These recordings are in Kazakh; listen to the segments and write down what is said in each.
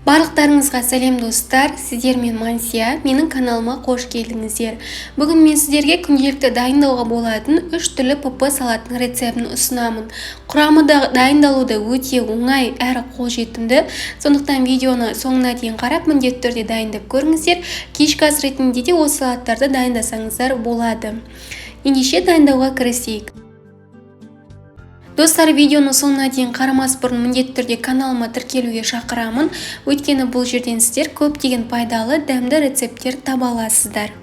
Барлықтарыңызға сәлем достар, сіздер мен Мансия, менің каналыма қош келдіңіздер. Бүгін мен сіздерге күнделікті дайындауға болатын 3 түрлі ПП салатының рецептін ұсынамын. Құрамы да дайындалуы өте оңай әрі қолжетімді. Сондықтан видеоны соңына дейін қарап, міндетті түрде дайындап көріңіздер. Кешкі ас ретінде де осы салаттарды дайындасаңыздар болады. Ендеше дайындауға кірісейік. Достар, видеоны соңына дейін қарамас бұрын міндетті түрде каналыма тіркелуге шақырамын. Өйткені бұл жерден сіздер көптеген пайдалы, дәмді рецепттер таба аласыздар.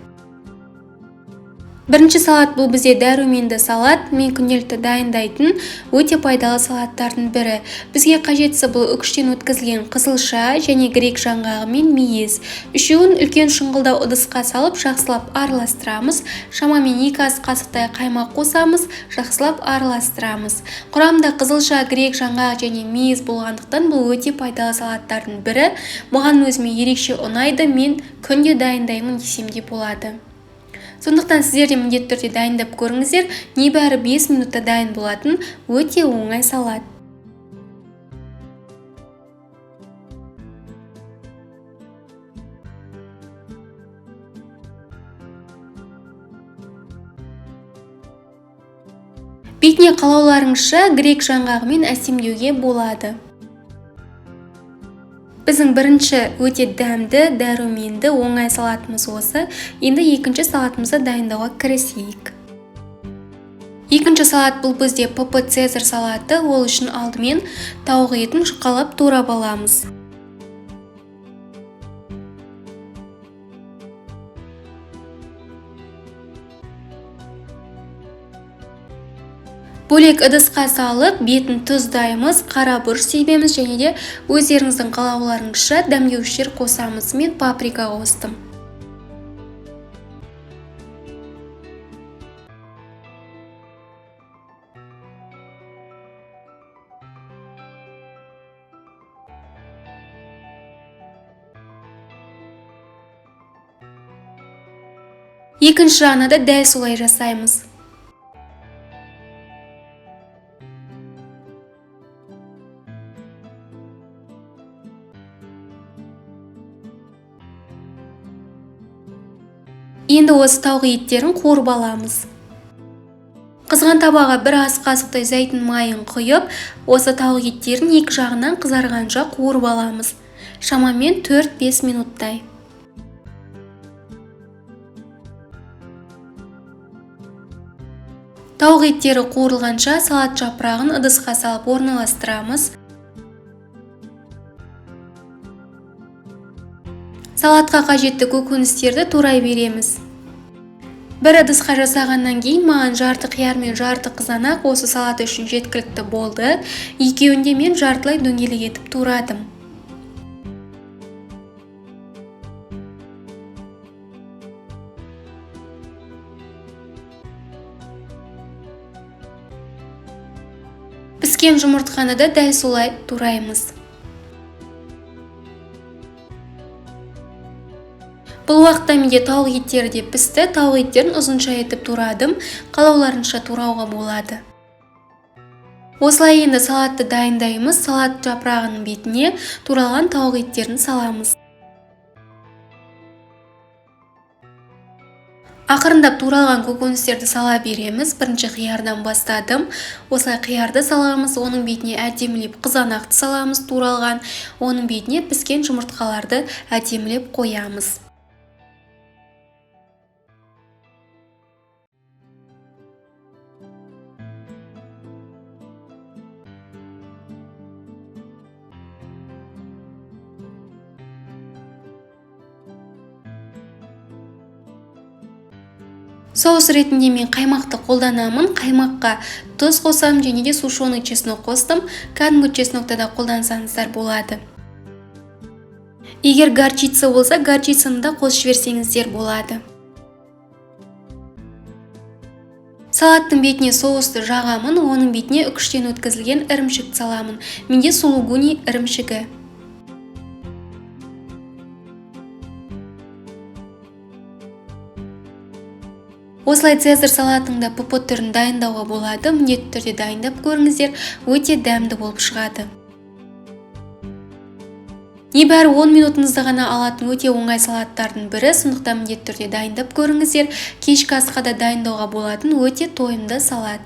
Бірінші салат бұл бізде дәруменді салат. Мен күнделікті дайындайтын өте пайдалы салаттардың бірі. Бізге қажеттісі бұл үкіштен өткізілген қызылша және грек жаңғағы мен мейіз. Үшеуін үлкен шұңғылда ыдысқа салып, жақсылап араластырамыз. Шамамен 2 ас қасықтай қаймақ қосамыз, жақсылап араластырамыз. Құрамында қызылша, грек жаңғағы және мейіз болғандықтан бұл өте пайдалы салаттардың бірі. Маған өзіме ерекше ұнайды, мен күнде дайындаймын десем де болады. Сондықтан сіздер де міндетті түрде дайындап көріңіздер. Небәрі 5 минутта дайын болатын өте оңай салат. Бетіне қалауларыңызша грек жаңғағымен әсемдеуге болады. Біздің бірінші өте дәмді, дәруменді, оңай салатымыз осы. Енді екінші салатымызды дайындауға кірісейік. Екінші салат бұл бізде ПП Цезарь салаты. Ол үшін алдымен тауық етін жұқалап турап аламыз. Бөлек ыдысқа салып, бетін тұздаймыз, қара бұрыш себеміз және де өздеріңіздің қалауларыңызша дәмдеуіштер қосамыз. Мен паприка қостым. Екінші жағына да дәл солай жасаймыз. Енді осы тауық еттерін қуырып аламыз. Қызған табаға 1 ас қасықтай зәйтүн майын құйып, осы тауық еттерін екі жағынан қызарғанша қуырып аламыз. Шамамен 4-5 минуттай. Тауық еттері қуырылғанша салат жапырағын ыдысқа салып орналастырамыз. Салатқа қажетті көкөністерді турай береміз. Бір ыдысқа жасағаннан кейін маған жарты қияр мен жарты қызанақ осы салат үшін жеткілікті болды. Екеуінде мен жартылай дөңгелек етіп турадым. Піскен жұмыртқаны да дәл солай тураймыз. Бұл уақытта менде тауық еттері де пісті. Тауық еттерін ұзынша етіп турадым. Қалауларынша турауға болады. Осылай енді салатты дайындаймыз. Салат жапырағының бетіне туралған тауық еттерін саламыз. Ақырындап туралған көкөністерді сала береміз. Бірінші қиярдан бастадым. Осылай қиярды саламыз. Оның бетіне әдемілеп қызанақты саламыз туралған. Оның бетіне піскен жұмыртқаларды әдемілеп қоямыз. Соус ретінде мен қаймақты қолданамын. Қаймаққа тұз қосам және де сушеный чеснок қостым. Кәдімгі чеснокты да қолдансаңыздар болады. Егер горчица болса, горчицаны да қосып жіберсеңіздер болады. Салаттың бетіне соусты жағамын, оның бетіне үкіштен өткізілген ірімшік саламын. Менде сулугуни ірімшігі. Осылай Цезарь салатында ПП түрін дайындауға болады. Міндетті түрде дайындап көріңіздер, өте дәмді болып шығады. Небәрі 10 минутыңызды ғана алатын өте оңай салаттардың бірі, сондықтан міндетті түрде дайындап көріңіздер. Кешкі асқа да дайындауға болатын өте тойымды салат.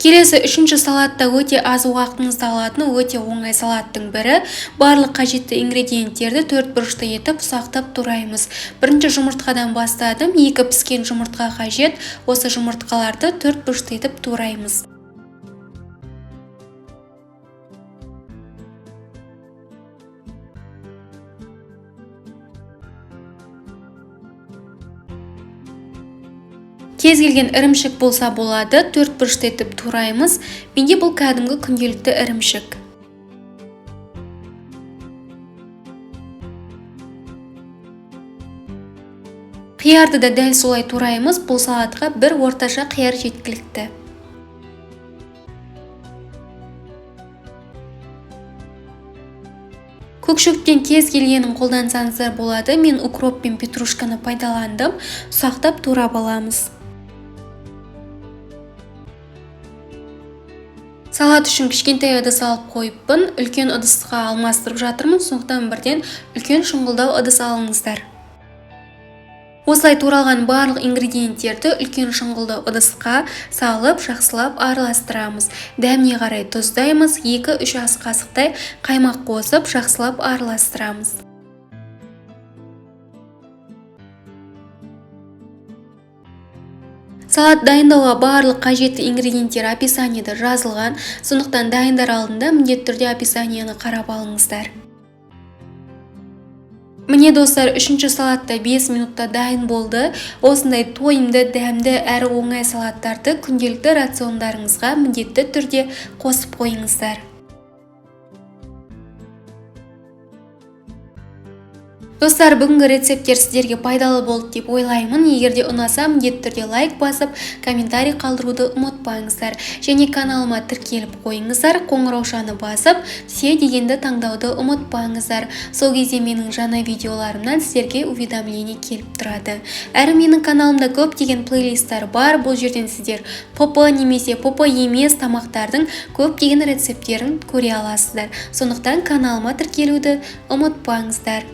Келесі үшінші салатта өте аз уақытыңызды алатын өте оңай салаттың бірі. Барлық қажетті ингредиенттерді 4 бұрышты етіп ұсақтап тураймыз. Бірінші жұмыртқадан бастадым. 2 піскен жұмыртқа қажет. Осы жұмыртқаларды 4 бұрышты етіп тураймыз. Кез келген ірімшік болса болады, 4 бұрышты етіп тураймыз. Менде бұл кәдімгі күнделікті ірімшік. Қиярды да дәл солай тураймыз. Бұл салатқа бір орташа қияр жеткілікті. Көкшөптен кез келгенін қолдансаңыздар болады. Мен укроп пен петрушканы пайдаландым. Ұсақтап турап аламыз. Салат үшін кішкентай ыдыс алып қойыппын. Үлкен ыдысқа алмастырып жатырмын, сондықтан бірден үлкен шұңғылдау ыдыс алыңыздар. Осылай туралған барлық ингредиенттерді үлкен шұңғылдау ыдысқа салып, жақсылап араластырамыз. Дәміне қарай тұздаймыз, 2-3 ас қасықтай қаймақ қосып, жақсылап араластырамыз. Салат дайындауға барлық қажетті ингредиенттер описаниеде жазылған, сондықтан дайындар алдында міндетті түрде описаниені қарап алыңыздар. Міне достар, үшінші салатта 5 минутта дайын болды. Осындай тойымды, дәмді әрі оңай салаттарды күнделікті рациондарыңызға міндетті түрде қосып қойыңыздар. Достар, бүгінгі рецепттер сіздерге пайдалы болды деп ойлаймын. Егерде ұнаса, міндетті түрде лайк басып, комментарий қалдыруды ұмытпаңыздар. Және каналыма тіркеліп қойыңыздар, қоңыраушаны басып, все дегенді таңдауды ұмытпаңыздар. Сол кезде менің жаңа видеоларымнан сіздерге уведомление келіп тұрады. Әрі менің каналымда көптеген плейлисттер бар. Бұл жерден сіздер попы немесе попы емес тамақтардың көптеген рецепттерін көре аласыздар. Сондықтан каналыма тіркелуді ұмытпаңыздар.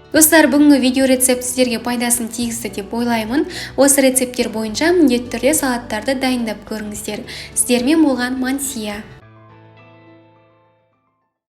Достар, бүгінгі видео рецепт сіздерге пайдасын тигізді деп ойлаймын. Осы рецепттер бойынша міндетті түрде салаттарды дайындап көріңіздер. Сіздермен болған Мансия.